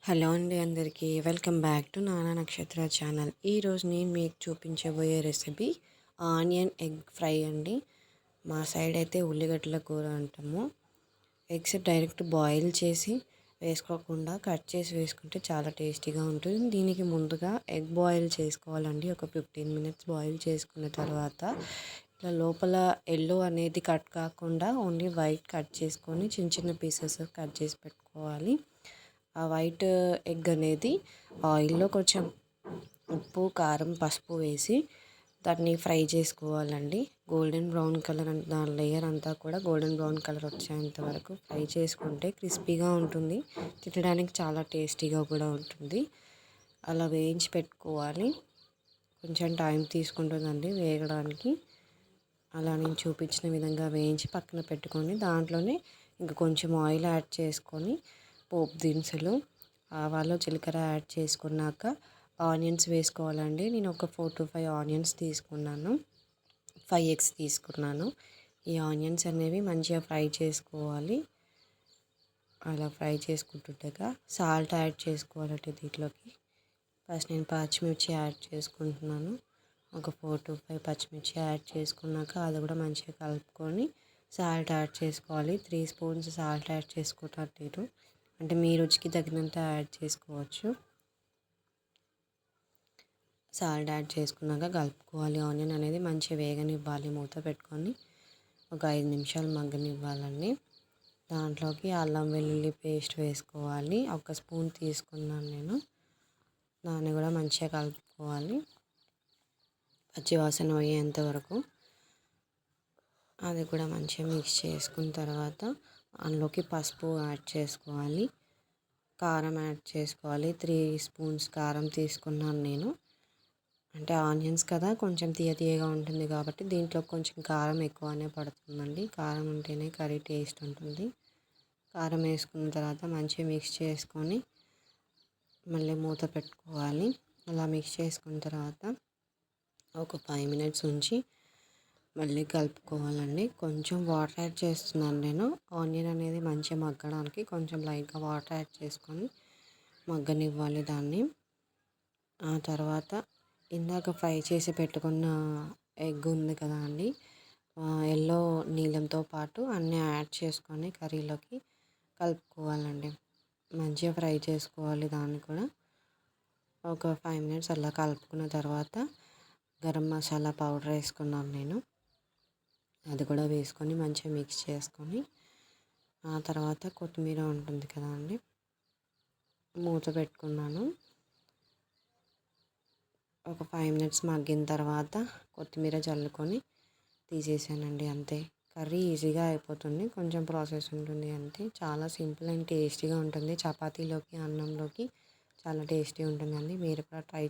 Hello అండి అందరికీ welcome back to నానా నక్షత్ర ఛానల్. ఈరోజు నేను మీకు చూపించబోయే రెసిపీ ఆనియన్ ఎగ్ ఫ్రై అండి. మా సైడ్ అయితే ఉల్లిగడ్డల కూర అంటాము. ఎగ్స్ డైరెక్ట్ బాయిల్ చేసి వేసుకోకుండా కట్ చేసి వేసుకుంటే చాలా టేస్టీగా ఉంటుంది. దీనికి ముందుగా ఎగ్ బాయిల్ చేసుకోవాలండి. ఒక 15 minutes బాయిల్ చేసుకున్న తర్వాత ఇట్లా లోపల ఎల్లో అనేది కట్ కాకుండా ఓన్లీ వైట్ కట్ చేసుకొని చిన్న చిన్న పీసెస్ కట్ చేసి పెట్టుకోవాలి. ఆ వైట్ ఎగ్ అనేది ఆయిల్లో కొంచెం ఉప్పు కారం పసుపు వేసి దాన్ని ఫ్రై చేసుకోవాలండి. గోల్డెన్ బ్రౌన్ కలర్ దాని లేయర్ అంతా కూడా గోల్డెన్ బ్రౌన్ కలర్ వచ్చేంత వరకు ఫ్రై చేసుకుంటే క్రిస్పీగా ఉంటుంది, తినడానికి చాలా టేస్టీగా కూడా ఉంటుంది. అలా వేయించి పెట్టుకోవాలి. కొంచెం టైం తీసుకుంటుందండి వేగడానికి. అలా నేను చూపించిన విధంగా వేయించి పక్కన పెట్టుకొని దాంట్లోనే ఇంకా కొంచెం ఆయిల్ యాడ్ చేసుకొని పోపు దినుసులు ఆవాలు జీలకర్ర యాడ్ చేసుకున్నాక ఆనియన్స్ వేసుకోవాలండి. నేను ఒక 4 to 5 ఆనియన్స్ తీసుకున్నాను, 5 eggs తీసుకున్నాను. ఈ ఆనియన్స్ అనేవి మంచిగా ఫ్రై చేసుకోవాలి. అలా ఫ్రై చేసుకుంటుండగా సాల్ట్ యాడ్ చేసుకోవాలంటే దీంట్లోకి ఫస్ట్ నేను పచ్చిమిర్చి యాడ్ చేసుకుంటున్నాను. ఒక 4 to 5 పచ్చిమిర్చి యాడ్ చేసుకున్నాక అది కూడా మంచిగా కలుపుకొని సాల్ట్ యాడ్ చేసుకోవాలి. 3 spoons సాల్ట్ యాడ్ చేసుకుంటాను నేను. అంటే మీ రుచికి తగినంత యాడ్ చేసుకోవచ్చు. సాల్ట్ యాడ్ చేసుకున్నాక కలుపుకోవాలి. ఆనియన్ అనేది మంచిగా వేగనివ్వాలి. మూత పెట్టుకొని ఒక 5 నిమిషాలు మగ్గనివ్వాలండి. దాంట్లోకి అల్లం వెల్లుల్లి పేస్ట్ వేసుకోవాలి. 1 స్పూన్ తీసుకున్నాను నేను. దాన్ని కూడా మంచిగా కలుపుకోవాలి పచ్చివాసన పోయేంత వరకు. అది కూడా మంచిగా మిక్స్ చేసుకున్న తర్వాత అందులోకి పసుపు యాడ్ చేసుకోవాలి, కారం యాడ్ చేసుకోవాలి. 3 spoons కారం తీసుకున్నాను నేను. అంటే ఆనియన్స్ కదా కొంచెం తీయగా ఉంటుంది కాబట్టి దీంట్లో కొంచెం కారం ఎక్కువనే పడుతుందండి. కారం ఉంటేనే కర్రీ టేస్ట్ ఉంటుంది. కారం వేసుకున్న తర్వాత మంచిగా మిక్స్ చేసుకొని మళ్ళీ మూత పెట్టుకోవాలి. అలా మిక్స్ చేసుకున్న తర్వాత ఒక 5 minutes ఉంచి మళ్ళీ కలుపుకోవాలండి. కొంచెం వాటర్ యాడ్ చేస్తున్నాను నేను. ఆనియన్ అనేది మంచిగా మగ్గడానికి కొంచెం లైట్గా వాటర్ యాడ్ చేసుకొని మగ్గనివ్వాలి దాన్ని. ఆ తర్వాత ఇందాక ఫ్రై చేసి పెట్టుకున్న ఎగ్ ఉంది కదా అండి, ఎల్లో నీళ్ళంతో పాటు అన్నీ యాడ్ చేసుకొని కర్రీలోకి కలుపుకోవాలండి. మంచిగా ఫ్రై చేసుకోవాలి దాన్ని కూడా. ఒక 5 minutes అలా కలుపుకున్న తర్వాత గరం మసాలా పౌడర్ వేసుకున్నాను నేను. అది కూడా వేసుకొని మంచిగా మిక్స్ చేసుకొని ఆ తర్వాత కొత్తిమీర ఉంటుంది కదా అండి, మూత పెట్టుకున్నాను. ఒక 5 minutes మగ్గిన తర్వాత కొత్తిమీర చల్లుకొని తీసేసానండి. అంతే, కర్రీ ఈజీగా అయిపోతుంది. కొంచెం ప్రాసెస్ ఉంటుంది అంతే. చాలా సింపుల్ అండ్ టేస్టీగా ఉంటుంది. చపాతీలోకి అన్నంలోకి చాలా టేస్టీ ఉంటుందండి. మీరు కూడా ట్రై